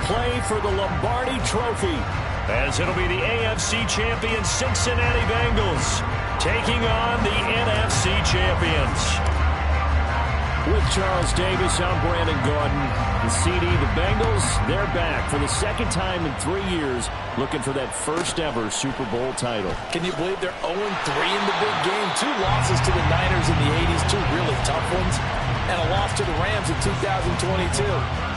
play for the Lombardi Trophy, as it'll be the AFC champion Cincinnati Bengals taking on the NFC champions. With Charles Davis, I'm Brandon Gaudin. The CD, the Bengals, they're back for the second time in 3 years, looking for that first ever Super Bowl title. Can you believe they're 0-3 in the big game? 2 losses to the Niners in the 80s, 2 really tough ones, and a loss to the Rams in 2022.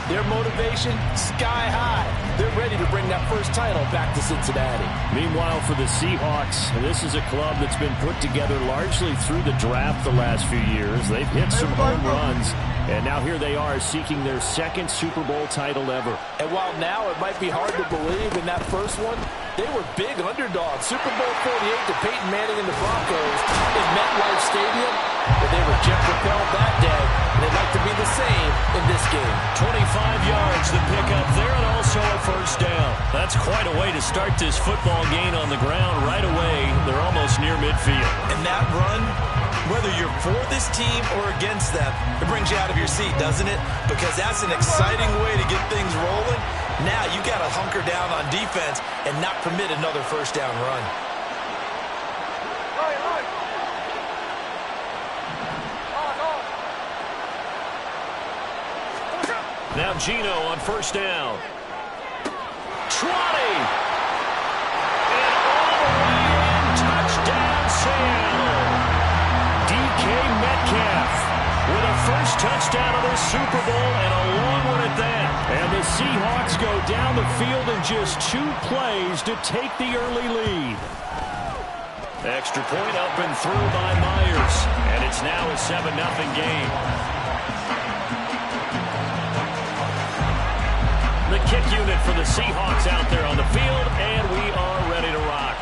Their motivation, sky high. They're ready to bring that first title back to Cincinnati. Meanwhile, for the Seahawks, this is a club that's been put together largely through the draft the last few years. They've hit some home runs, and now here they are seeking their second Super Bowl title ever. And while now it might be hard to believe in that first one, they were big underdogs. Super Bowl 48 to Peyton Manning and the Broncos in MetLife Stadium, but they were jet-propelled that day, and they'd like to be the same in this game. 25 yards to pick up there, and also a first down. That's quite a way to start this football game on the ground right away. They're almost near midfield. And that run, whether you're for this team or against them, it brings you out of your seat, doesn't it? Because that's an exciting way to get things rolling. Now you got to hunker down on defense and not permit another first down run. Now Gino on first down. 20. And all the way in. Touchdown, Seattle. DK Metcalf with a first touchdown of this Super Bowl, and a long one at that. And the Seahawks go down the field in just 2 plays to take the early lead. Extra point up and through by Myers. And it's now a 7-0 game. The kick unit for the Seahawks out there on the field, and we are ready to rock.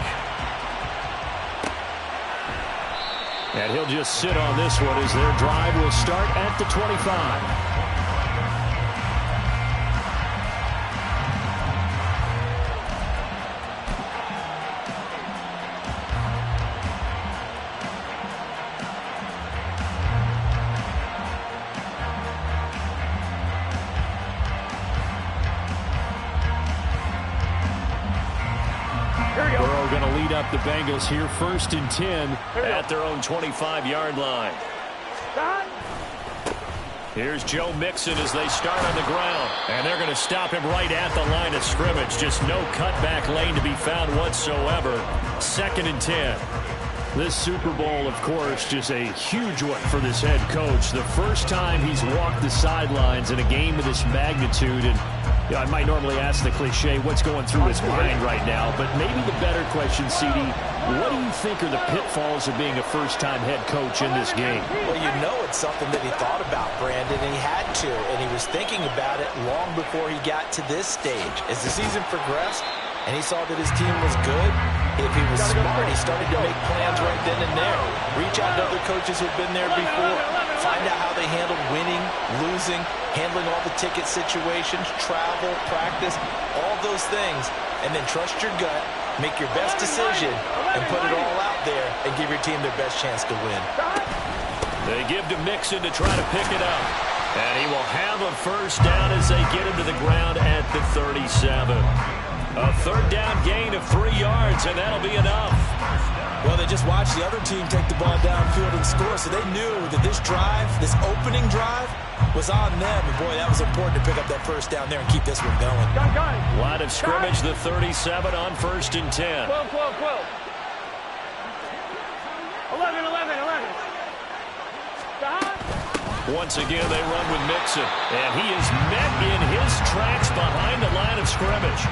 And he'll just sit on this one as their drive will start at the 25. Burrow going to lead up the Bengals here, 1st and 10 at their own 25-yard line. Here's Joe Mixon as they start on the ground, and they're going to stop him right at the line of scrimmage. Just no cutback lane to be found whatsoever. 2nd and 10. This Super Bowl, of course, just a huge one for this head coach. The first time he's walked the sidelines in a game of this magnitude. And I might normally ask the cliche, what's going through his mind right now? But maybe the better question, CD, what do you think are the pitfalls of being a first-time head coach in this game? Well, you know it's something that he thought about, Brandon, and he had to. And he was thinking about it long before he got to this stage. As the season progressed and he saw that his team was good, if he was smart, he started to make plans right then and there. Reach out to other coaches who've been there before. Find out how they handled winning, losing, handling all the ticket situations, travel, practice, all those things. And then trust your gut, make your best decision, and put it all out there and give your team their best chance to win. They give to Mixon to try to pick it up. And he will have a first down as they get him to the ground at the 37. A 3rd down gain of 3 yards, and that'll be enough. Well, they just watched the other team take the ball downfield and score, so they knew that this drive, this opening drive, was on them. And, boy, that was important to pick up that first down there and keep this one going. Line of scrimmage, the 37 on 1st and 10. 12, 12, 12. 11, 11, 11. Once again, they run with Mixon, and he is met in his tracks behind the line of scrimmage.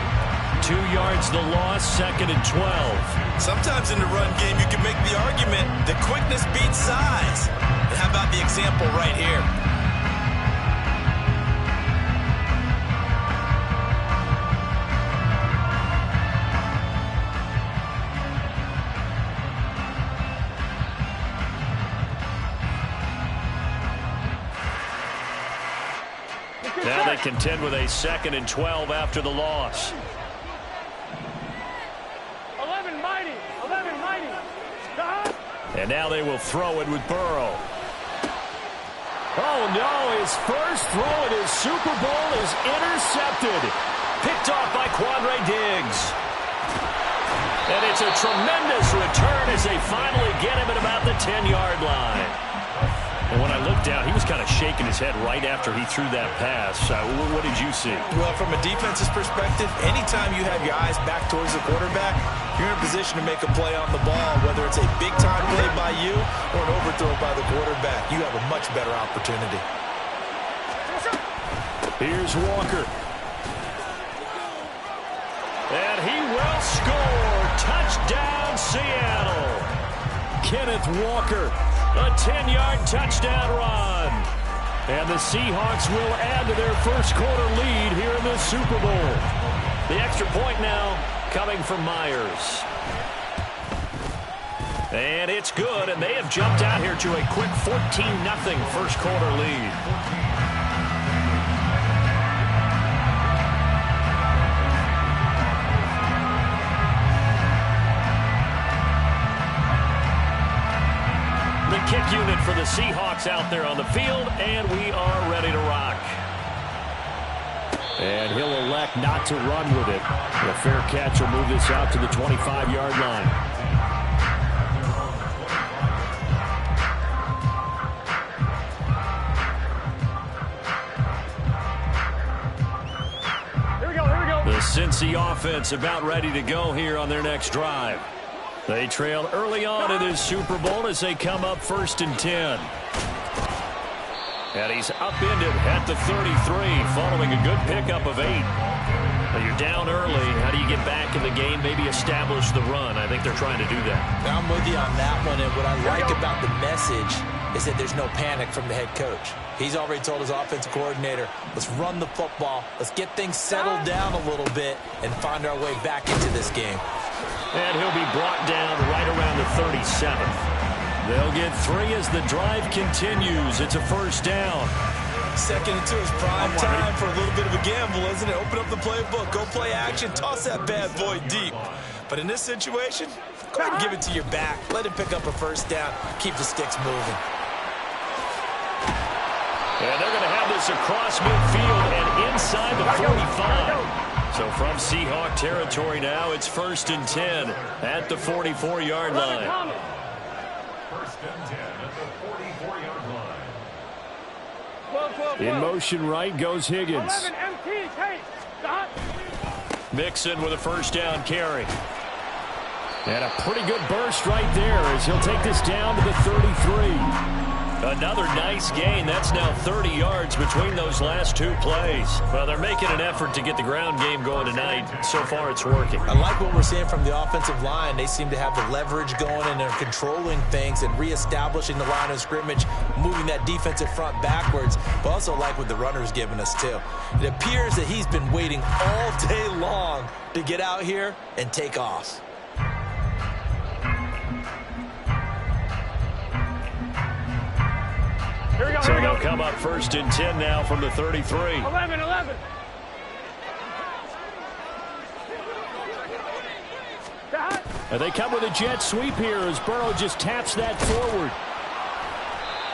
2 yards the loss, 2nd and 12. Sometimes in the run game, you can make the argument that quickness beats size. And how about the example right here? Now they contend with a 2nd and 12 after the loss. 11 mighty. 11 mighty. And now they will throw it with Burrow. Oh, no, his first throw in his Super Bowl is intercepted. Quandre Diggs. And it's a tremendous return as they finally get him at about the 10-yard line. And when I looked down, he was kind of shaking his head right after he threw that pass. What did you see? Well, from a defense's perspective, anytime you have your eyes back towards the quarterback, you're in a position to make a play on the ball, whether it's a big-time play by you or an overthrow by the quarterback. You have a much better opportunity. Here's Walker. And he will score. Touchdown, Seattle. Kenneth Walker. A 10-yard touchdown run. And the Seahawks will add to their first quarter lead here in the Super Bowl. The extra point now coming from Myers. And it's good, and they have jumped out here to a quick 14-0 first quarter lead. Kick unit for the Seahawks out there on the field, and we are ready to rock. And he'll elect not to run with it. A fair catch will move this out to the 25-yard line. Here we go. The Cincy offense about ready to go here on their next drive. They trail early on in this Super Bowl as they come up 1st and 10. And he's upended at the 33 following a good pickup of 8. Now you're down early. How do you get back in the game, maybe establish the run? I think they're trying to do that. I'm with you on that one, and what I like about the message is that there's no panic from the head coach. He's already told his offensive coordinator, let's run the football, let's get things settled down a little bit and find our way back into this game. And he'll be brought down right around the 37th. They'll get 3 as the drive continues. It's a first down. 2nd and 2 is prime time for a little bit of a gamble, isn't it? Open up the playbook, go play action, toss that bad boy deep. But in this situation, go ahead and give it to your back. Let him pick up a first down. Keep the sticks moving. And they're going to have this across midfield and inside the 45. So from Seahawk territory now, it's 1st and 10 at the 44-yard line. 1st and 10 at the 44-yard line. In motion right goes Higgins. 11 MT, Tate. Stop. Mixon with a first down carry. And a pretty good burst right there as he'll take this down to the 33. Another nice gain. That's now 30 yards between those last 2 plays. Well, they're making an effort to get the ground game going tonight. So far, it's working. I like what we're seeing from the offensive line. They seem to have the leverage going, and they're controlling things and reestablishing the line of scrimmage, moving that defensive front backwards. But also like what the runner's giving us, too. It appears that he's been waiting all day long to get out here and take off. So they'll come up 1st and 10 now from the 33. 11. And they come with a jet sweep here as Burrow just taps that forward.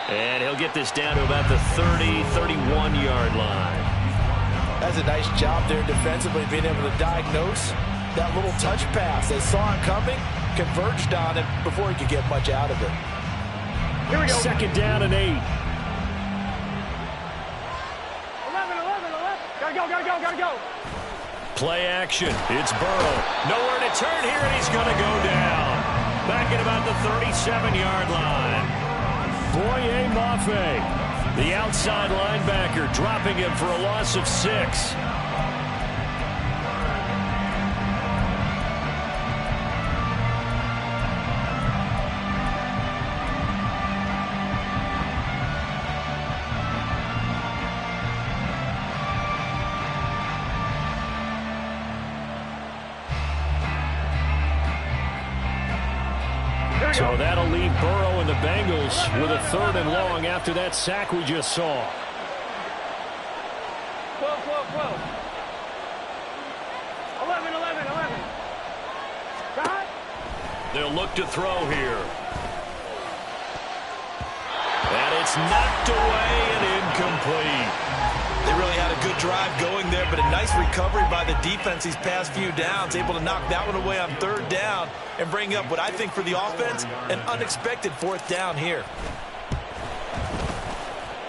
And he'll get this down to about the 31-yard line. That's a nice job there defensively, being able to diagnose that little touch pass. They saw it coming, converged on it before he could get much out of it. Here we go. 2nd down and 8. 11. Gotta go. Play action. It's Burrow. Nowhere to turn here, and he's going to go down. Back at about the 37-yard line. Boye Mafe, the outside linebacker, dropping him for a loss of 6. So that'll leave Burrow and the Bengals with a 3rd and long after that sack we just saw. 12. 11. They'll look to throw here. And it's knocked away and incomplete. They really had a good drive going there, but a nice recovery by the defense these past few downs, able to knock that one away on 3rd down and bring up what I think for the offense, an unexpected 4th down here.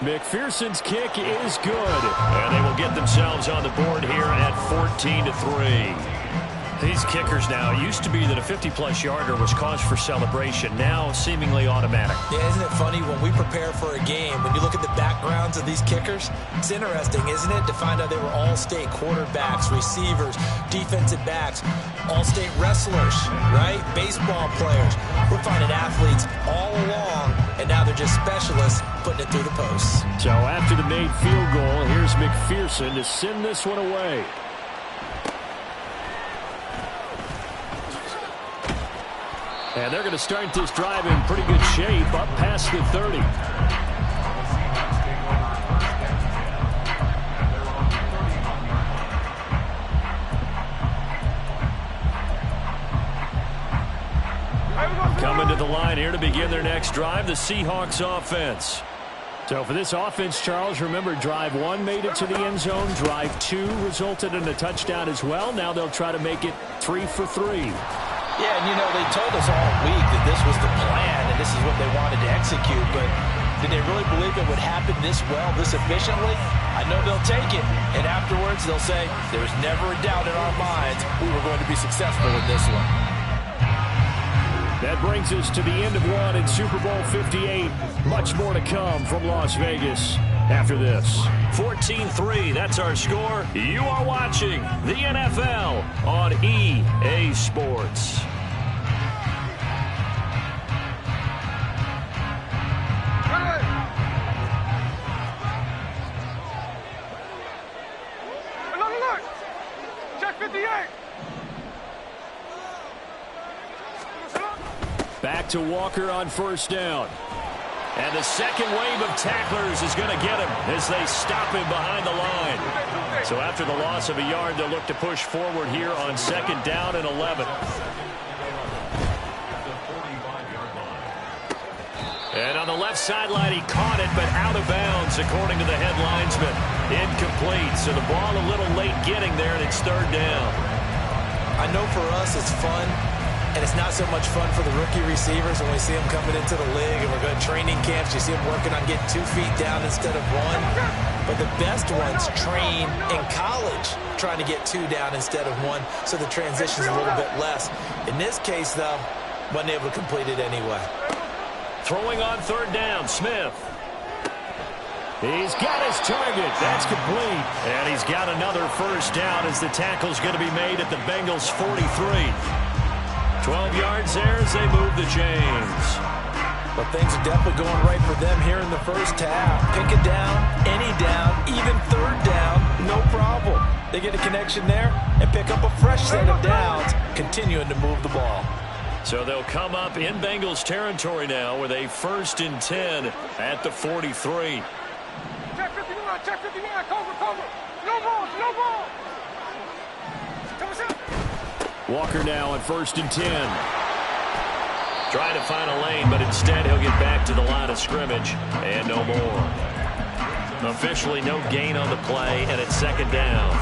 McPherson's kick is good, and they will get themselves on the board here at 14-3. These kickers now, it used to be that a 50-plus yarder was cause for celebration, now seemingly automatic. Yeah, isn't it funny when we prepare for a game, when you look at the backgrounds of these kickers, it's interesting, isn't it, to find out they were all-state quarterbacks, receivers, defensive backs, all-state wrestlers, right? Baseball players. We're finding athletes all along, and now they're just specialists putting it through the posts. So after the made field goal, here's McPherson to send this one away. And they're going to start this drive in pretty good shape, up past the 30. Coming to the line here to begin their next drive, the Seahawks offense. So for this offense, Charles, remember, drive 1 made it to the end zone. Drive 2 resulted in a touchdown as well. Now they'll try to make it 3 for 3. Yeah, and you know, they told us all week that this was the plan and this is what they wanted to execute, but did they really believe it would happen this well, this efficiently? I know they'll take it, and afterwards they'll say, there was never a doubt in our minds we were going to be successful with this one. That brings us to the end of one in Super Bowl 58. Much more to come from Las Vegas after this. 14-3, that's our score. You are watching the NFL on EA Sports. Look. Check 58. Back to Walker on 1st down. And the second wave of tacklers is going to get him as they stop him behind the line. So after the loss of a yard, they'll look to push forward here on 2nd down and 11. And on the left sideline, he caught it, but out of bounds, according to the head linesman. Incomplete. So the ball a little late getting there, and it's 3rd down. I know for us it's fun. And it's not so much fun for the rookie receivers when we see them coming into the league and we're going to training camps. You see them working on getting 2 feet down instead of 1. But the best ones train in college trying to get 2 down instead of 1, so the transition's a little bit less. In this case, though, wasn't able to complete it anyway. Throwing on 3rd down, Smith. He's got his target. That's complete. And he's got another 1st down as the tackle's going to be made at the Bengals' 43. 12 yards there as they move the chains. But things are definitely going right for them here in the 1st half. Pick a down, any down, even 3rd down, no problem. They get a connection there and pick up a fresh set of downs, continuing to move the ball. So they'll come up in Bengals territory now with a 1st and 10 at the 43. Check 59, cover. No ball. Walker now on 1st and 10. Trying to find a lane, but instead he'll get back to the line of scrimmage and no more. Officially no gain on the play, and it's 2nd down.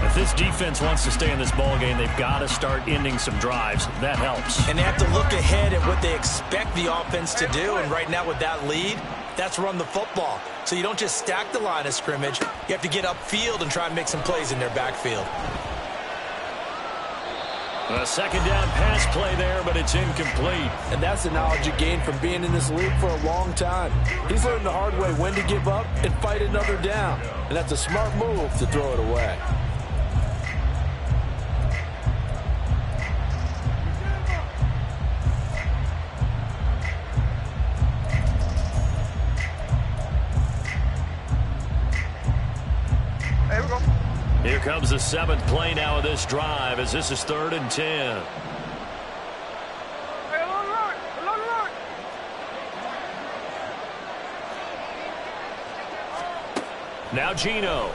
If this defense wants to stay in this ballgame, they've got to start ending some drives. That helps. And they have to look ahead at what they expect the offense to do, and right now with that lead, that's run the football. So you don't just stack the line of scrimmage. You have to get upfield and try and make some plays in their backfield. A 2nd down pass play there, but it's incomplete. And that's the knowledge you gain from being in this league for a long time. He's learned the hard way when to give up and fight another down. And that's a smart move to throw it away. Here comes the 7th play now of this drive as this is 3rd and 10. Now Gino.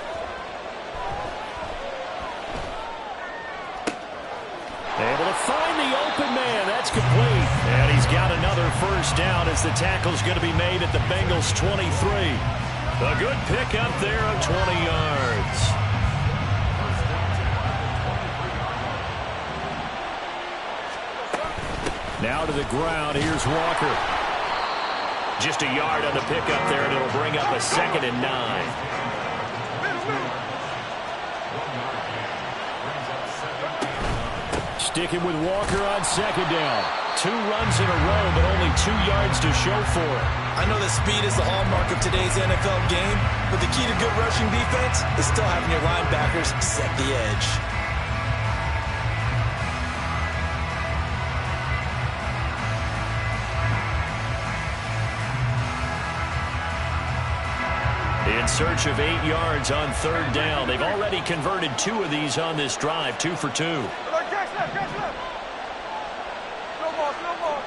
Able to find the open man. That's complete. And he's got another 1st down as the tackle's going to be made at the Bengals' 23. A good pickup there of 20 yards. Now to the ground. Here's Walker. Just a yard on the pickup there, and it'll bring up a 2nd and 9. Sticking with Walker on 2nd down. 2 runs in a row, but only 2 yards to show for it. I know that speed is the hallmark of today's NFL game, but the key to good rushing defense is still having your linebackers set the edge. In search of 8 yards on 3rd down. They've already converted 2 of these on this drive, 2 for 2. Catch left. No ball.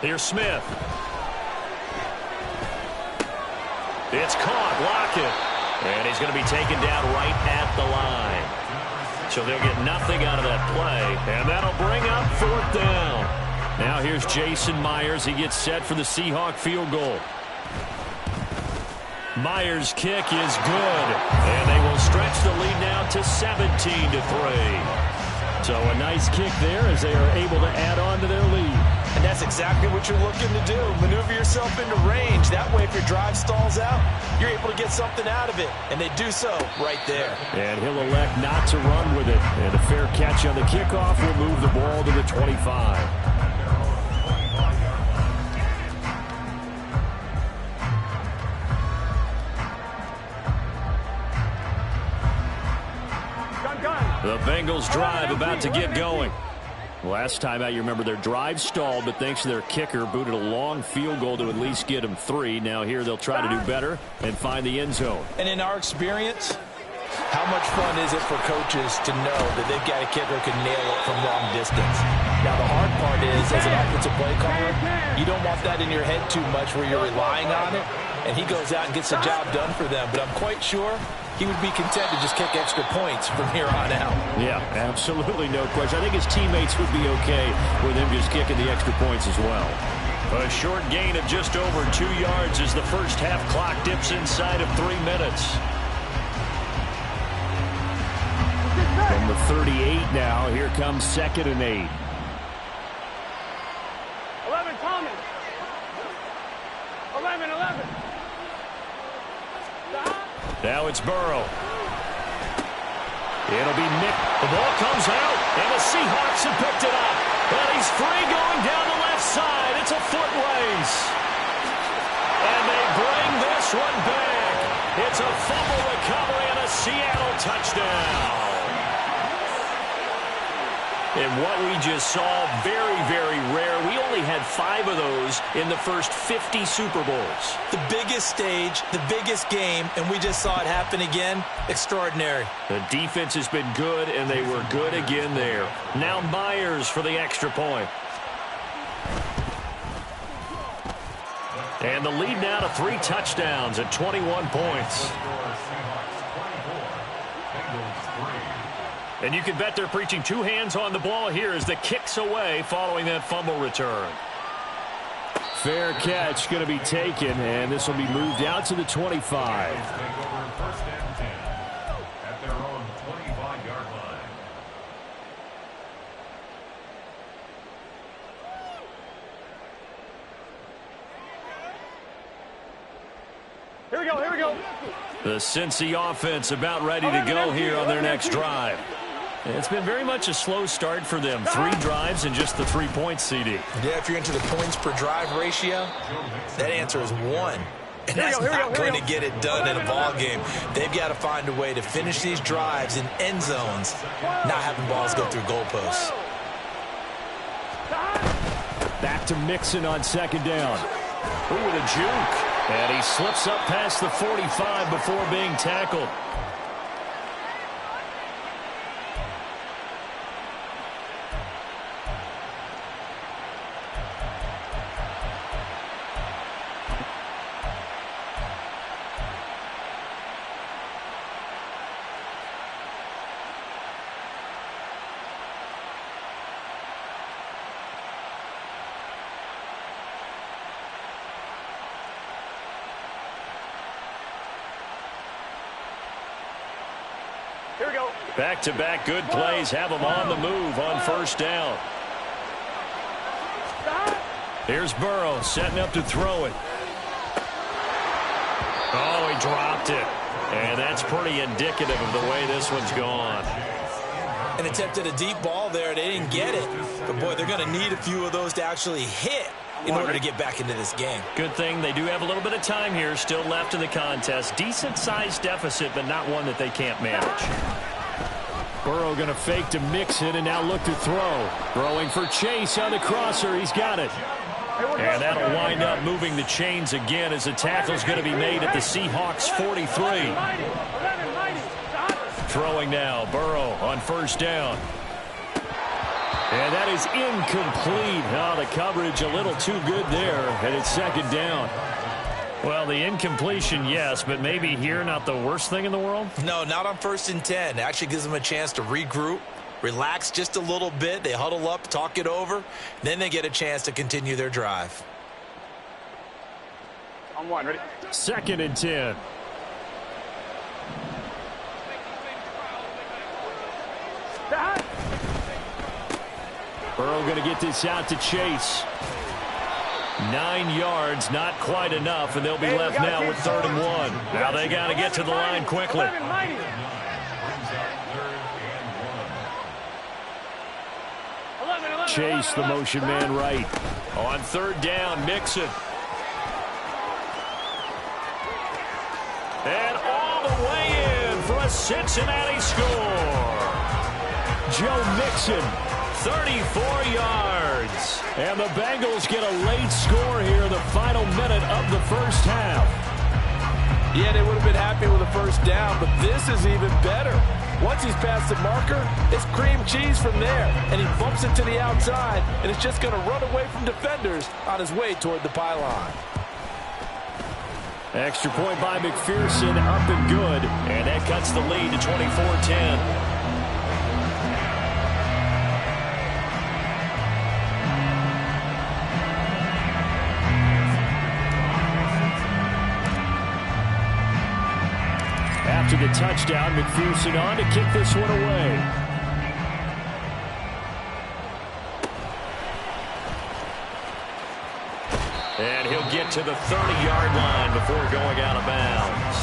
Here's Smith. It's caught. Lockett. And he's going to be taken down right at the line. So they'll get nothing out of that play. And that'll bring up 4th down. Now here's Jason Myers. He gets set for the Seahawk field goal. Myers' kick is good. And they will stretch the lead now to 17-3. So a nice kick there as they are able to add on to their lead. And that's exactly what you're looking to do. Maneuver yourself into range. That way, if your drive stalls out, you're able to get something out of it. And they do so right there. And he'll elect not to run with it. And a fair catch on the kickoff will move the ball to the 25. The Bengals drive about to get going. Last time out, you remember their drive stalled, but thanks to their kicker, booted a long field goal to at least get them 3. Now here they'll try to do better and find the end zone. And in our experience, how much fun is it for coaches to know that they've got a kicker who can nail it from long distance? Now the hard part is, as an offensive play caller, you don't want that in your head too much where you're relying on it, and he goes out and gets the job done for them. But I'm quite sure he would be content to just kick extra points from here on out. Yeah, absolutely no question. I think his teammates would be okay with him just kicking the extra points as well. A short gain of just over 2 yards as the first half clock dips inside of 3 minutes. From the 38 now, here comes 2nd and 8. 11, Tommy. 11. Now it's Burrow. It'll be Nick. The ball comes out, and the Seahawks have picked it up. And he's free going down the left side. It's a foot race. And they bring this one back. It's a fumble recovery and a Seattle touchdown. And what we just saw, very, very rare. We only had 5 of those in the first 50 Super Bowls. The biggest stage, the biggest game, and we just saw it happen again. Extraordinary. The defense has been good, and they were good again there. Now Myers for the extra point. And the lead now to 3 touchdowns at 21 points. And you can bet they're preaching 2 hands on the ball here as the kick's away following that fumble return. Fair catch going to be taken, and this will be moved out to the 25. First and 10 at their own 25-yard line. Here we go. The Cincy offense about ready to go here on their next drive. It's been very much a slow start for them. 3 drives and just the 3 points, CD. Yeah, if you're into the points per drive ratio, that answer is 1. And that's not going to get it done in a ball game. They've got to find a way to finish these drives in end zones, not having balls go through goalposts. Back to Mixon on 2nd down. Ooh, with a juke. And he slips up past the 45 before being tackled. Here we go. Back-to-back good plays have him on the move on first down. Here's Burrow setting up to throw it. Oh, he dropped it. And that's pretty indicative of the way this one's gone. An attempt at a deep ball there. They didn't get it. But, boy, they're going to need a few of those to actually hit in order to get back into this game. Good thing they do have a little bit of time here still left in the contest. Decent-sized deficit, but not one that they can't manage. Burrow going to fake to Mixon and now look to throw. Throwing for Chase on the crosser. He's got it. And that'll wind up moving the chains again as the tackle's going to be made at the Seahawks 43. Throwing now, Burrow on first down. And that is incomplete. Oh, the coverage a little too good there, and it's second down. Well, the incompletion, yes, but maybe here not the worst thing in the world? No, not on 1st and 10. It actually gives them a chance to regroup, relax just a little bit. They huddle up, talk it over. Then they get a chance to continue their drive. On one, ready? 2nd and 10. Burrow going to get this out to Chase. 9 yards, not quite enough, and they'll be left now with 3rd and 1. Now they got to get to the line quickly. Chase, the motion man right. On 3rd down, Mixon. And all the way in for a Cincinnati score. Joe Mixon, 34 yards. And the Bengals get a late score here in the final minute of the first half. Yeah, they would have been happy with a first down, but this is even better. Once he's past the marker, it's cream cheese from there. And he bumps it to the outside, and it's just going to run away from defenders on his way toward the pylon. Extra point by McPherson, up and good. And that cuts the lead to 24-10. After the touchdown, McPherson on to kick this one away. And he'll get to the 30-yard line before going out of bounds.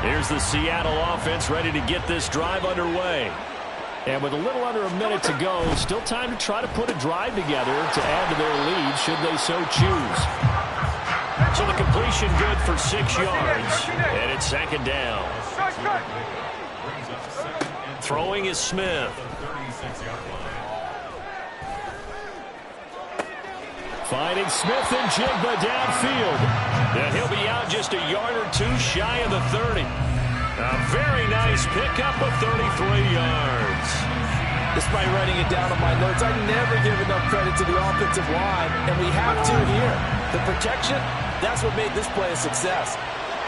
Here's the Seattle offense ready to get this drive underway. And with a little under a minute to go, still time to try to put a drive together to add to their lead should they so choose. So the completion good for 6 yards. And it's 2nd down. Throwing is Smith. Finding Smith and Jigba downfield. And he'll be out just a yard or two shy of the 30. A very nice pickup of 33 yards. Despite writing it down on my notes, I never give enough credit to the offensive line, and we have to here. The protection, that's what made this play a success.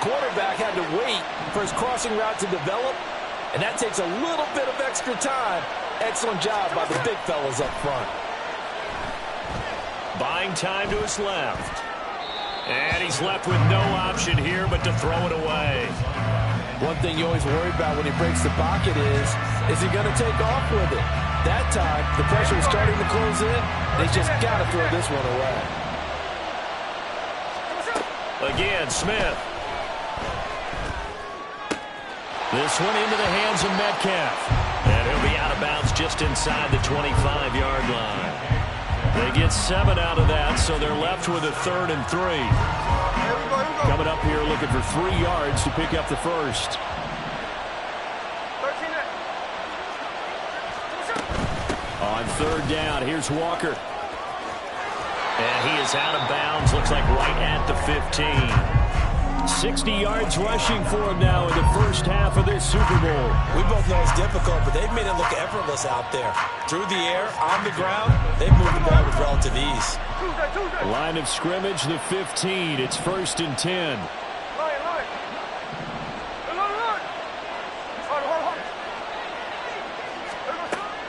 Quarterback had to wait for his crossing route to develop, and that takes a little bit of extra time. Excellent job by the big fellas up front. Buying time to his left. And he's left with no option here but to throw it away. One thing you always worry about when he breaks the pocket is he going to take off with it? That time, the pressure was starting to close in. They just got to throw this one away. Again, Smith. This one into the hands of Metcalf. And he'll be out of bounds just inside the 25-yard line. They get 7 out of that, so they're left with a 3rd and 3. Coming up here looking for 3 yards to pick up the first. On 3rd down, here's Walker. And he is out of bounds, looks like right at the 15. 60 yards rushing for him now in the first half of this Super Bowl. We both know it's difficult, but they've made it look effortless out there. Through the air, on the ground, they've moved the ball with relative ease. Line of scrimmage, the 15. It's 1st and 10.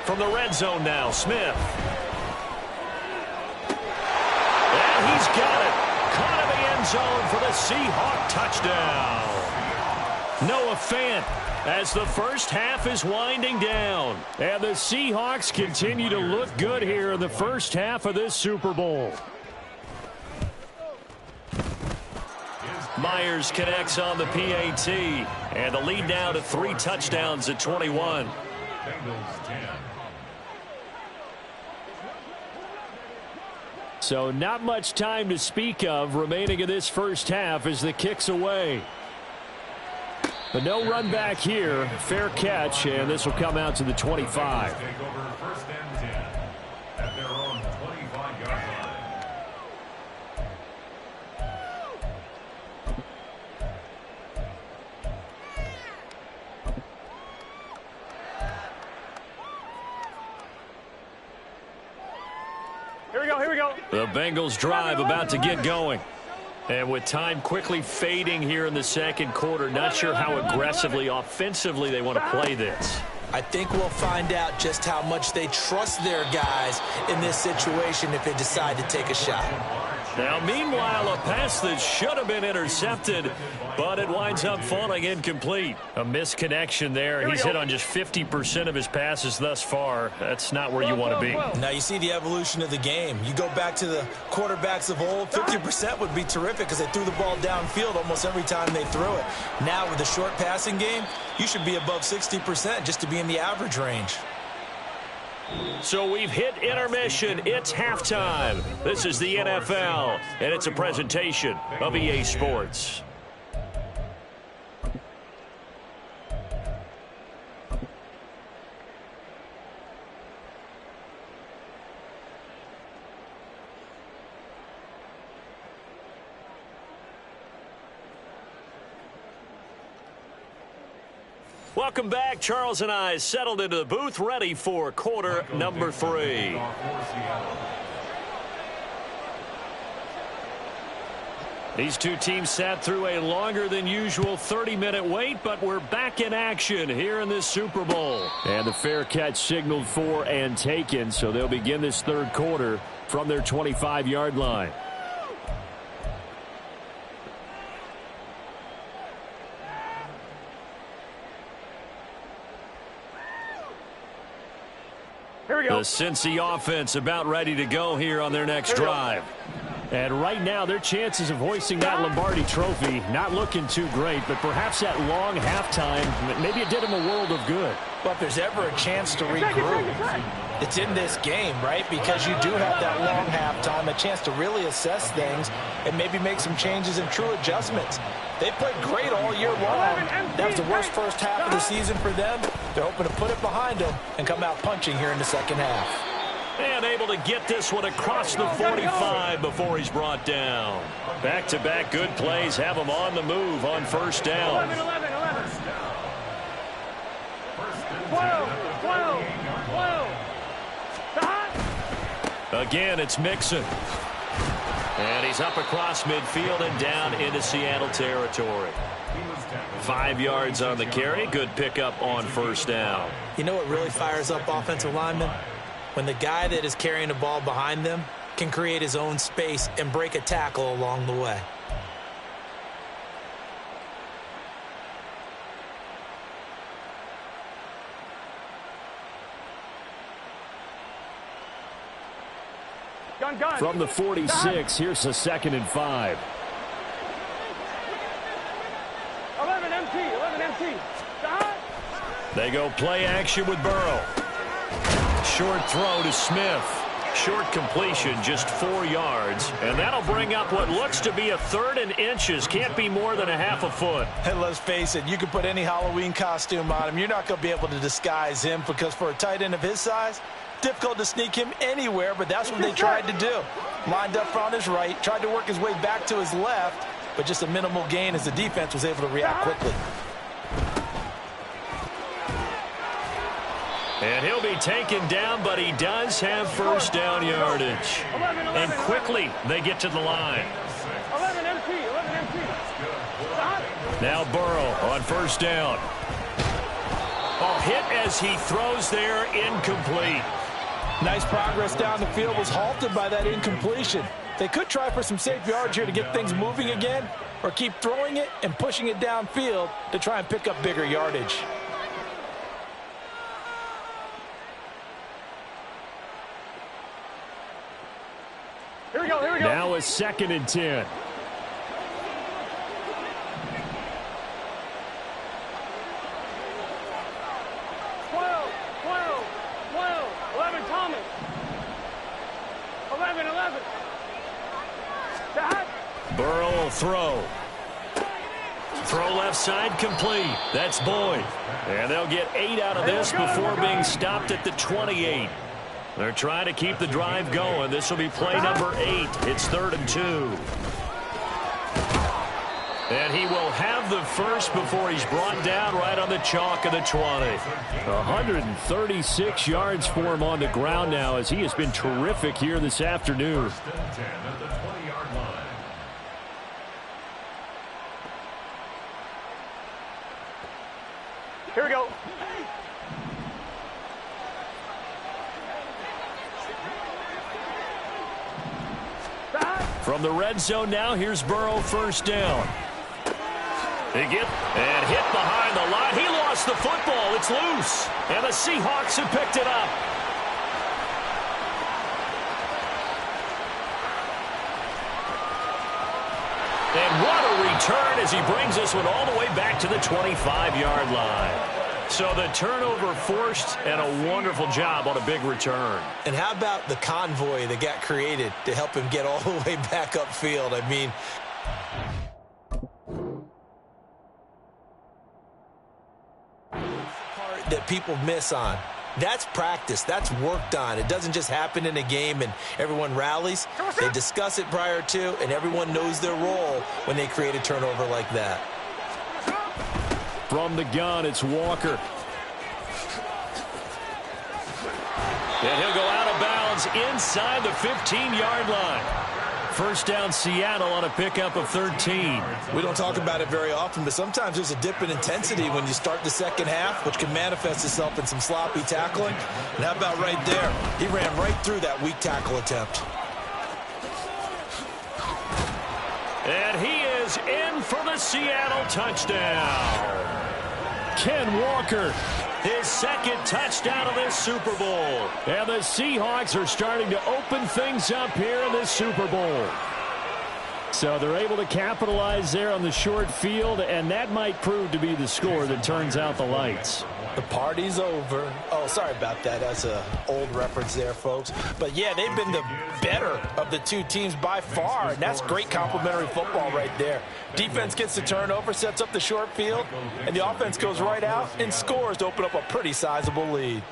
From the red zone now, Smith. got it. Caught in the end zone for the Seahawks touchdown. Noah Fant as the first half is winding down. And the Seahawks continue to look good here in the first half of this Super Bowl. Myers connects on the PAT. And the lead now to 3 touchdowns at 21. Bengals 10. So not much time to speak of remaining in this first half as the kick's away. But no run back here. Fair catch, and this will come out to the 25. Take over first and 10 at their own 25-yard line. Here we go, here we go. The Bengals drive about to get going. And with time quickly fading here in the second quarter, not sure how aggressively, offensively they want to play this. I think we'll find out just how much they trust their guys in this situation if they decide to take a shot. Now, meanwhile, a pass that should have been intercepted, but it winds up falling incomplete. A misconnection there. He's hit on just 50% of his passes thus far. That's not where you want to be. Now, you see the evolution of the game. You go back to the quarterbacks of old, 50% would be terrific because they threw the ball downfield almost every time they threw it. Now, with the short passing game, you should be above 60% just to be in the average range. So we've hit intermission. It's halftime. This is the NFL, and it's a presentation of EA Sports. Welcome back. Charles and I settled into the booth, ready for quarter number 3. These two teams sat through a longer than usual 30-minute wait, but we're back in action here in this Super Bowl. And the fair catch signaled for and taken, so they'll begin this third quarter from their 25-yard line. Here we go. The Cincy offense about ready to go here on their next drive. And right now, their chances of hoisting that Lombardi trophy not looking too great, but perhaps that long halftime, maybe it did them a world of good. Well, if there's ever a chance to regroup, it's in this game, right? Because you do have that long halftime, a chance to really assess things and maybe make some changes and true adjustments. They played great all year long. That was the worst first half of the season for them. They're hoping to put it behind them and come out punching here in the second half. And able to get this one across the 45 before he's brought down. Back-to-back good plays have him on the move on first down. 11. 12. Again, it's Mixon. And he's up across midfield and down into Seattle territory. 5 yards on the carry. Good pickup on first down. You know what really fires up offensive linemen? When the guy that is carrying the ball behind them can create his own space and break a tackle along the way. Gun. From the 46, here's a 2nd and 5. 11 empty. They go play action with Burrow. Short throw to Smith. Short completion, just 4 yards. And that'll bring up what looks to be a 3rd and inches. Can't be more than a half a foot. And let's face it, you can put any Halloween costume on him. You're not going to be able to disguise him because for a tight end of his size, difficult to sneak him anywhere, but that's what they tried to do. Lined up on his right, tried to work his way back to his left, but just a minimal gain as the defense was able to react quickly. And he'll be taken down, but he does have first down yardage. And quickly, they get to the line. 11 empty. Now Burrow on first down. Oh, hit as he throws there, incomplete. Nice progress down the field was halted by that incompletion. They could try for some safe yards here to get things moving again, or keep throwing it and pushing it downfield to try and pick up bigger yardage. Here we go, here we go. Now a 2nd and 10. Thomas. 11. Burrow will throw. Throw left side complete. That's Boyd. And they'll get 8 out of this before being stopped at the 28. They're trying to keep the drive going. This will be play number 8. It's 3rd and 2. And he will have the first before he's brought down right on the chalk of the 20. 136 yards for him on the ground now, as he has been terrific here this afternoon. Here we go. From the red zone now, here's Burrow, first down. They get and hit behind the line. He lost the football. It's loose. And the Seahawks have picked it up. And what a return as he brings this one all the way back to the 25-yard line. So the turnover forced, and a wonderful job on a big return. And how about the convoy that got created to help him get all the way back upfield? I mean, part that people miss on. That's practice. That's worked on. It doesn't just happen in a game and everyone rallies. They discuss it prior to, and everyone knows their role when they create a turnover like that. From the gun, it's Walker. And he'll go out of bounds inside the 15-yard line. First down, Seattle on a pickup of 13. We don't talk about it very often, but sometimes there's a dip in intensity when you start the second half, which can manifest itself in some sloppy tackling. And how about right there? He ran right through that weak tackle attempt. And he is in for the Seattle touchdown. Ken Walker, his 2nd touchdown of this Super Bowl. And the Seahawks are starting to open things up here in this Super Bowl. So they're able to capitalize there on the short field, and that might prove to be the score that turns out the lights. The party's over. Oh, sorry about that. That's an old reference there, folks. But, yeah, they've been the better of the two teams by far, and that's great complimentary football right there. Defense gets the turnover, sets up the short field, and the offense goes right out and scores to open up a pretty sizable lead.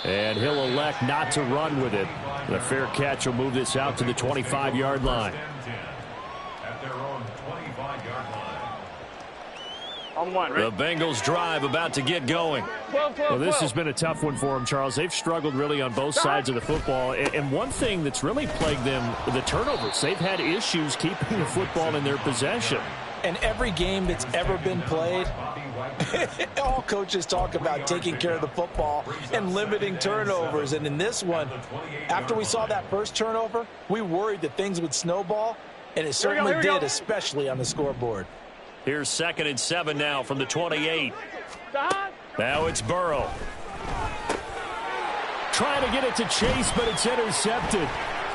And he'll elect not to run with it. The fair catch will move this out to the 25-yard line. At their own 25-yard line. On one, right? The Bengals drive about to get going. 12. Well, this has been a tough one for them, Charles. They've struggled really on both sides of the football. And one thing that's really plagued them, the turnovers. They've had issues keeping the football in their possession. And every game that's ever been played, all coaches talk about taking care of the football and limiting turnovers. And in this one, after we saw that first turnover, we worried that things would snowball, and it certainly did, especially on the scoreboard. Here's 2nd and 7 now from the 28. Now it's Burrow. Trying to get it to Chase, but it's intercepted.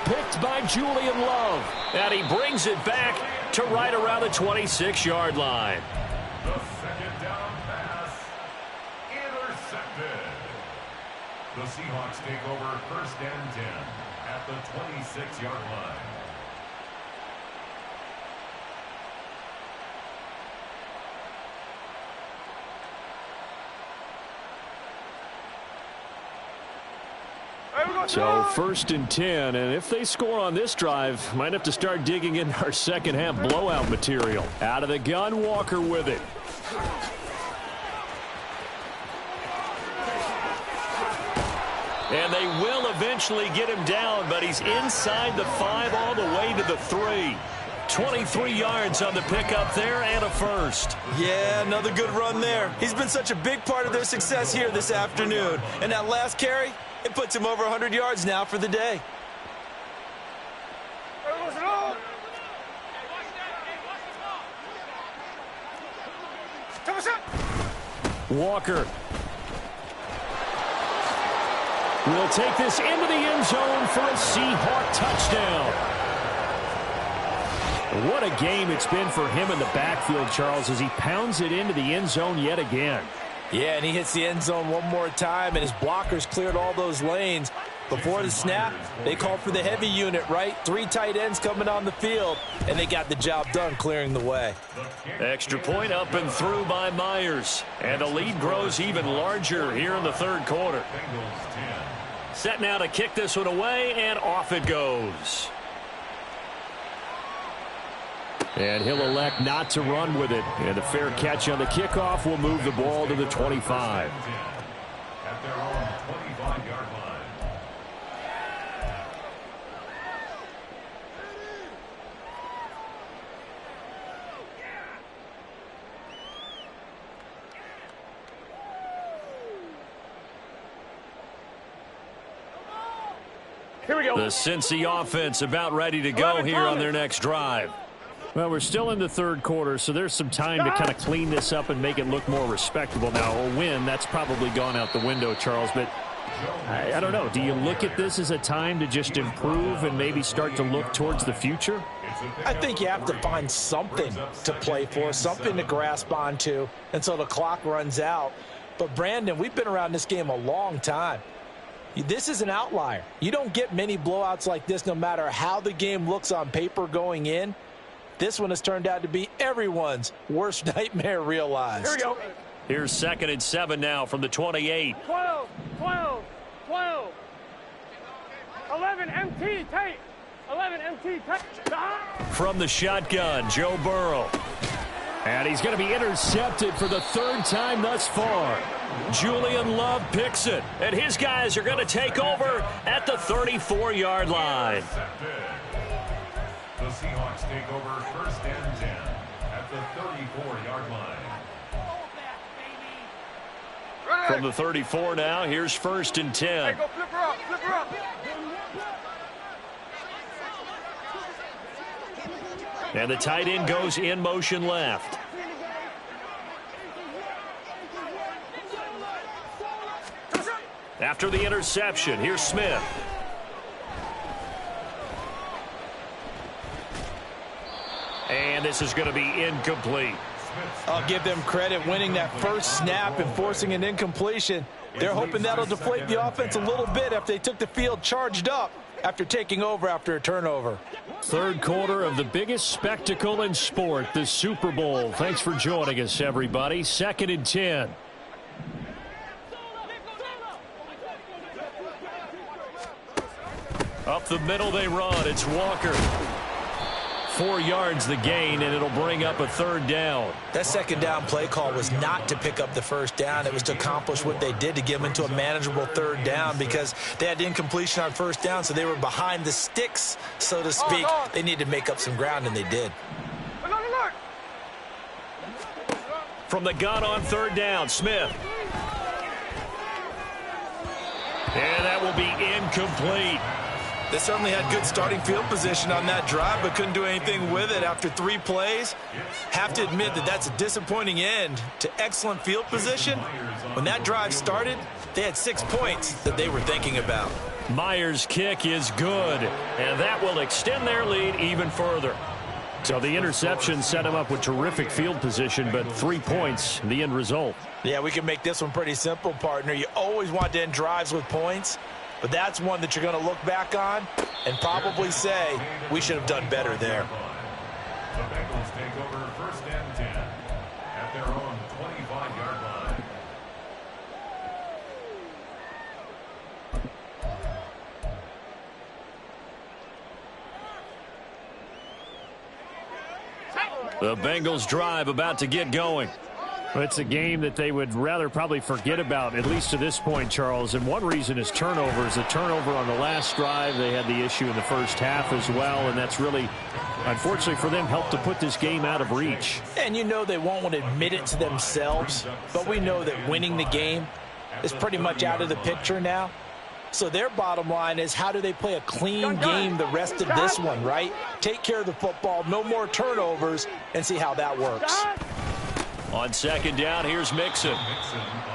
Picked by Julian Love. And he brings it back to right around the 26-yard line. The 2nd down pass intercepted. The Seahawks take over 1st and 10 at the 26-yard line. So 1st and 10, and if they score on this drive, might have to start digging in our second half blowout material. Out of the gun, Walker with it. And they will eventually get him down, but he's inside the 5 all the way to the 3. 23 yards on the pickup there and a first. Yeah, another good run there. He's been such a big part of their success here this afternoon. And that last carry, it puts him over 100 yards now for the day. Walker will take this into the end zone for a Seahawk touchdown. What a game it's been for him in the backfield, Charles, as he pounds it into the end zone yet again. Yeah, and he hits the end zone one more time, and his blockers cleared all those lanes. Before the snap, they called for the heavy unit, right? 3 tight ends coming on the field, and they got the job done clearing the way. Extra point up and through by Myers. And the lead grows even larger here in the third quarter. Set now to kick this one away, and off it goes. And he'll elect not to run with it. And a fair catch on the kickoff will move the ball to the 25. At their own 25-yard line. Here we go. The Cincy offense about ready to go here on their next drive. Well, we're still in the third quarter, so there's some time to kind of clean this up and make it look more respectable. Now, a win, that's probably gone out the window, Charles, but I don't know. Do you look at this as a time to just improve and maybe start to look towards the future? I think you have to find something to play for, something to grasp onto until the clock runs out. But, Brandon, we've been around this game a long time. This is an outlier. You don't get many blowouts like this no matter how the game looks on paper going in. This one has turned out to be everyone's worst nightmare realized. Here we go. Here's 2nd and 7 now from the 28. 12, 12, 12. 11 MT tight. 11 MT tight. From the shotgun, Joe Burrow. And he's going to be intercepted for the 3rd time thus far. Julian Love picks it, and his guys are going to take over at the 34-yard line. The Seahawks take over 1st and 10 at the 34-yard line. From the 34 now, here's 1st and 10. Hey, go flip her up, flip her up. And the tight end goes in motion left. After the interception, here's Smith. And this is going to be incomplete. I'll give them credit winning that first snap and forcing an incompletion. They're hoping that'll deflate the offense a little bit after they took the field charged up after taking over after a turnover. Third quarter of the biggest spectacle in sport, the Super Bowl. Thanks for joining us, everybody. 2nd and 10. Up the middle they run. It's Walker. 4 yards the gain, and it'll bring up a 3rd down. That 2nd down play call was not to pick up the 1st down. It was to accomplish what they did to get them into a manageable 3rd down because they had incompletion on 1st down, so they were behind the sticks, so to speak. They needed to make up some ground, and they did. From the gun on 3rd down, Smith. And that will be incomplete. They certainly had good starting field position on that drive, but couldn't do anything with it after 3 plays. Have to admit that that's a disappointing end to excellent field position. When that drive started, they had 6 points that they were thinking about. Myers' kick is good, and that will extend their lead even further. So the interception set him up with terrific field position, but 3 points, the end result. Yeah, we can make this one pretty simple, partner. You always want to end drives with points. But that's one that you're going to look back on and probably say, we should have done better there. The Bengals take over 1st and 10 at their own 25-yard line. The Bengals drive about to get going. It's a game that they would rather probably forget about, at least to this point, Charles. And one reason is turnovers. A turnover on the last drive. They had the issue in the first half as well, and that's really unfortunately for them, helped to put this game out of reach. And you know they won't want to admit it to themselves, but we know that winning the game is pretty much out of the picture now. So their bottom line is, how do they play a clean game the rest of this one, right? Take care of the football, no more turnovers, and see how that works. On second down, here's Mixon.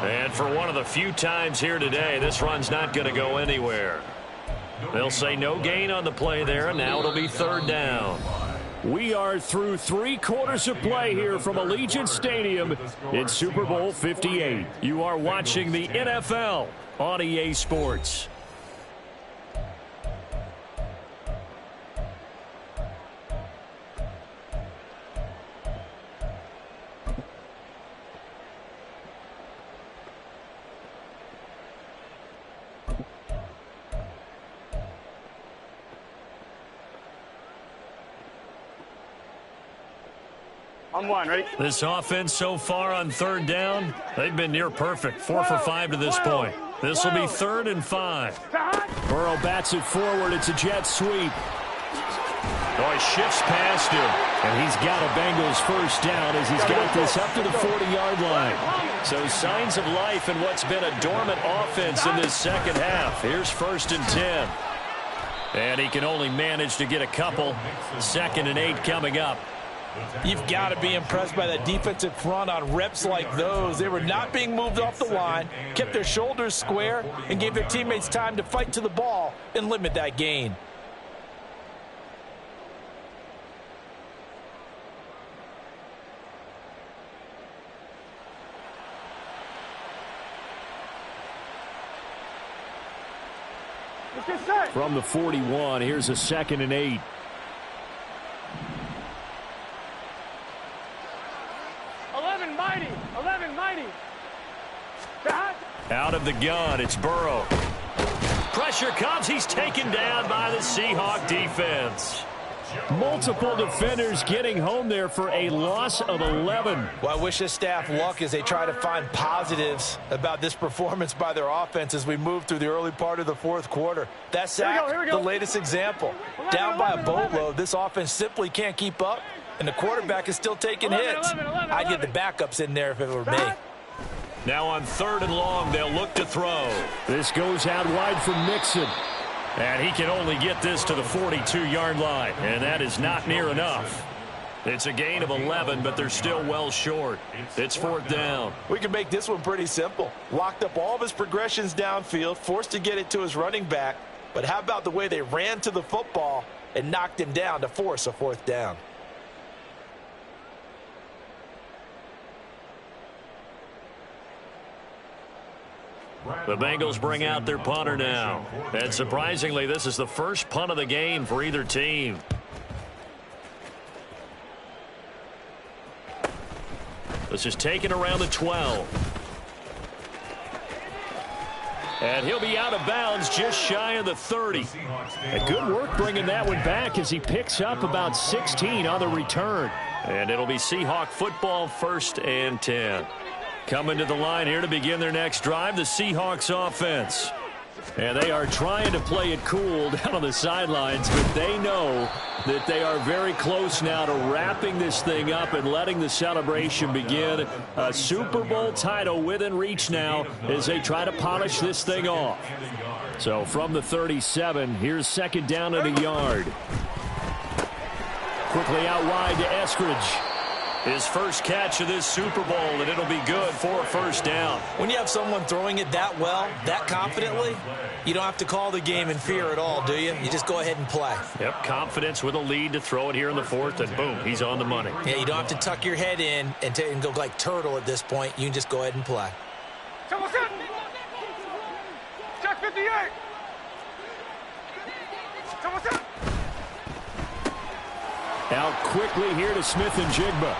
And for one of the few times here today, this run's not going to go anywhere. They'll say no gain on the play there, and now it'll be third down. We are through 3 quarters of play here from Allegiant Stadium in Super Bowl 58. You are watching the NFL on EA Sports. On one, ready? This offense so far on third down, they've been near perfect. 4 for 5 to this point. This will be 3rd and 5. Burrow bats it forward. It's a jet sweep. Oh, he shifts past him. And he's got a Bengals first down as he's got this up to the 40-yard line. So signs of life in what's been a dormant offense in this second half. Here's 1st and 10. And he can only manage to get a couple. 2nd and 8 coming up. You've got to be impressed by that defensive front on reps like those. They were not being moved off the line, kept their shoulders square, and gave their teammates time to fight to the ball and limit that gain. From the 41, here's a 2nd and 8. Out of the gun, it's Burrow. Pressure comes. He's taken down by the Seahawks defense. Multiple defenders getting home there for a loss of 11. Well, I wish this staff luck as they try to find positives about this performance by their offense as we move through the early part of the 4th quarter. That sack, the latest example. Down by a boatload, this offense simply can't keep up, and the quarterback is still taking hits. I'd get the backups in there if it were me. Now on 3rd and long, they'll look to throw. This goes out wide from Mixon. And he can only get this to the 42-yard line. And that is not near enough. It's a gain of 11, but they're still well short. It's 4th down. We can make this one pretty simple. Locked up all of his progressions downfield, forced to get it to his running back. But how about the way they ran to the football and knocked him down to force a 4th down? The Bengals bring out their punter now. And surprisingly, this is the first punt of the game for either team. This is taken around the 12. And he'll be out of bounds just shy of the 30. A good work bringing that one back as he picks up about 16 on the return. And it'll be Seahawk football, 1st and 10. Coming to the line here to begin their next drive, the Seahawks offense. And they are trying to play it cool down on the sidelines, but they know that they are very close now to wrapping this thing up and letting the celebration begin. A Super Bowl title within reach now as they try to polish this thing off. So from the 37, here's 2nd down and a yard. Quickly out wide to Eskridge. His first catch of this Super Bowl, and it'll be good for a 1st down. When you have someone throwing it that well, that confidently, you don't have to call the game in fear at all, do you? You just go ahead and play. Yep, confidence with a lead to throw it here in the 4th, and boom, he's on the money. Yeah, you don't have to tuck your head in and go like turtle at this point. You can just go ahead and play. Check 58. Out quickly here to Smith and Jigba.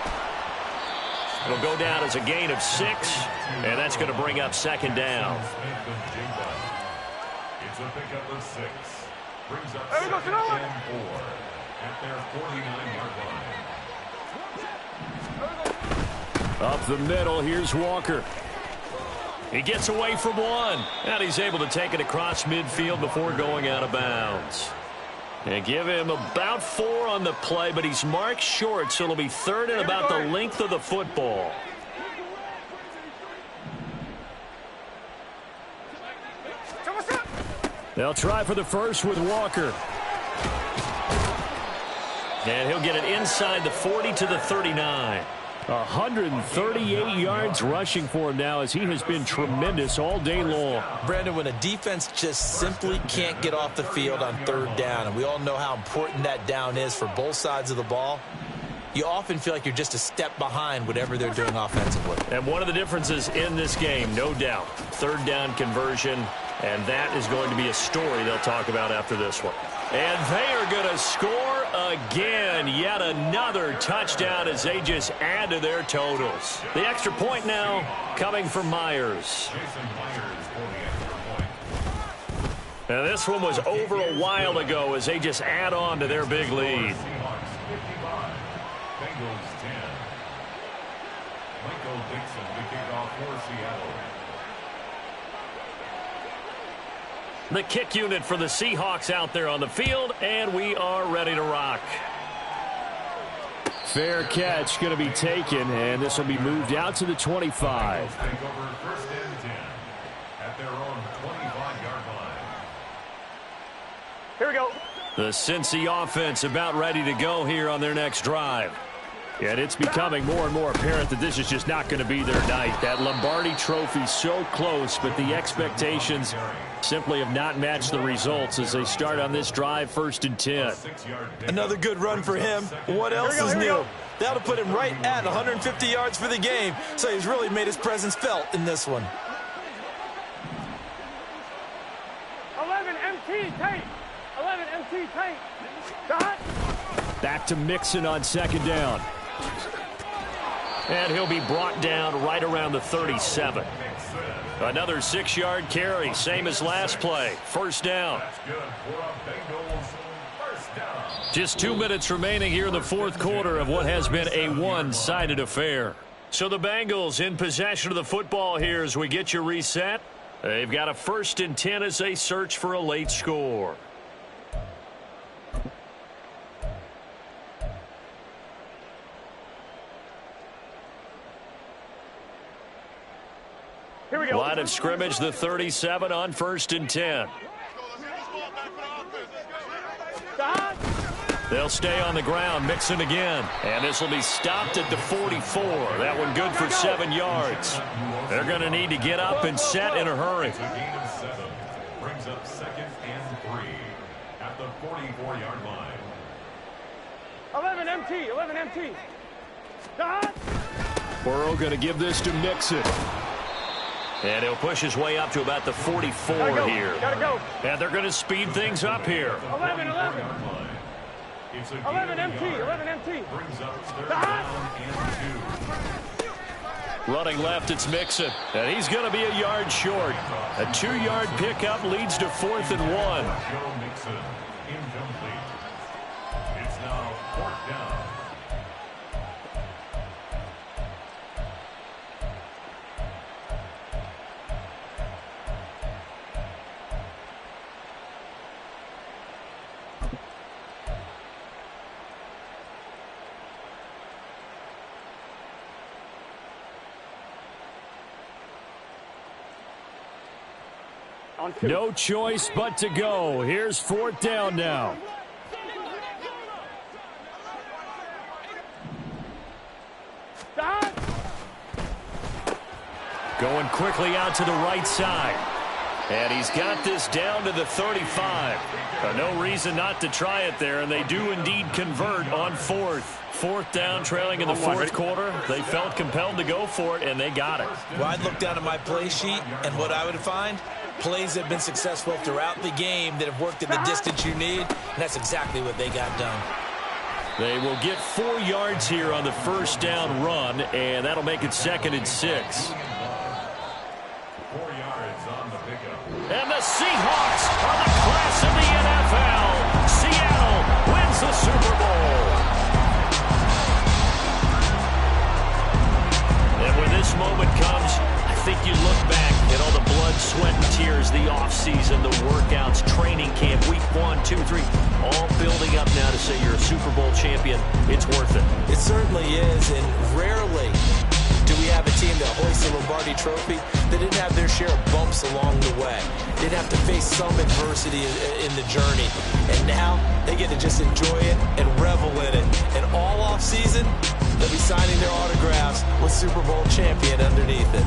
It'll go down as a gain of 6, and that's going to bring up 2nd down. It's a pickup of 6. Brings up 2nd and 4 at their 49-yard line. Up the middle, here's Walker. He gets away from one, and he's able to take it across midfield before going out of bounds. They give him about 4 on the play, but he's marked short, so it'll be 3rd and about the length of the football. They'll try for the first with Walker. And he'll get it inside the 40 to the 39. 138 yards rushing for him now as he has been tremendous all day long. Brandon, when a defense just simply can't get off the field on 3rd down, and we all know how important that down is for both sides of the ball, you often feel like you're just a step behind whatever they're doing offensively. And one of the differences in this game, no doubt, 3rd down conversion, and that is going to be a story they'll talk about after this one. And they are going to score again. Yet another touchdown as they just add to their totals. The extra point now coming from Myers. And this one was over a while ago as they just add on to their big lead. The kick unit for the Seahawks out there on the field, and we are ready to rock. Fair catch going to be taken, and this will be moved out to the 25. Take over 1st and 10 at their own 25-yard line. Here we go. The Cincy offense about ready to go here on their next drive. And it's becoming more and more apparent that this is just not going to be their night. That Lombardi trophy so close, but the expectations simply have not matched the results as they start on this drive 1st and 10. Another good run for him. What else is new? That'll put him right at 150 yards for the game, so he's really made his presence felt in this one. 11 MT tight. 11 MT tight. Dot. Back to Mixon on 2nd down. And he'll be brought down right around the 37. Another 6-yard carry, same as last play. 1st down. Just 2 minutes remaining here in the 4th quarter of what has been a one-sided affair. So the Bengals in possession of the football here as we get you reset. They've got a 1st and 10 as they search for a late score. Here we go. Line of scrimmage, the 37 on 1st and 10. They'll stay on the ground, Mixon again. And this will be stopped at the 44. That one good for 7 yards. They're going to need to get up and set in a hurry. A gain of 7 brings up 2nd and 3 at the 44-yard line. 11 MT. 11 MT. Dot. Burrow going to give this to Mixon. And he'll push his way up to about the 44 here. Gotta go. And they're going to speed things up here. 11 MT. 11 MT. Brings up 3rd down and 2. Running left, it's Mixon. And he's going to be a yard short. A 2-yard pickup leads to 4th and 1. Joe Mixon, incomplete. It's now 4th down. No choice but to go. Here's 4th down now. Going quickly out to the right side. And he's got this down to the 35. No reason not to try it there, and they do indeed convert on 4th. 4th down, trailing in the 4th quarter. They felt compelled to go for it, and they got it. Well, I'd look down at my play sheet, and what I would find, plays that have been successful throughout the game that have worked in the distance you need, and that's exactly what they got done. They will get 4 yards here on the 1st down run, and that'll make it 2nd and 6. 4 yards on the pickup. And the Seahawks are the class of the NFL. Seattle wins the Super Bowl. And when this moment comes, I think you look back at all the blood, sweat, and tears, the offseason, the workouts, training camp, week 1, 2, 3, all building up now to say you're a Super Bowl champion. It's worth it. It certainly is, and rarely do we have a team that hoists the Lombardi Trophy that didn't have their share of bumps along the way. They'd have to face some adversity in the journey, and now they get to just enjoy it and revel in it. And all off-season, they'll be signing their autographs with Super Bowl champion underneath it.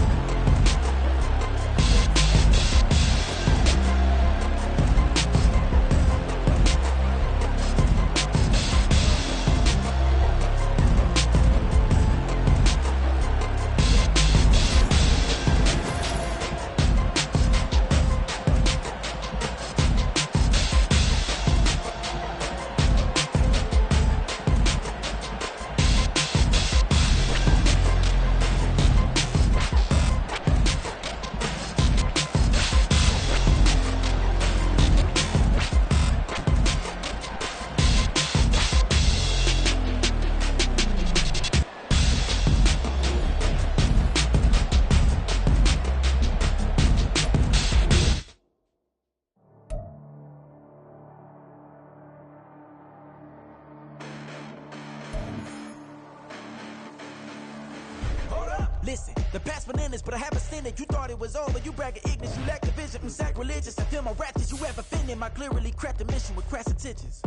Listen, the past bananas, but I haven't seen it. You thought it was over. You bragging ignorance. You lack the vision from sacrilegious. I feel my raptors. You ever offended my clearly crafted mission with crass intentions.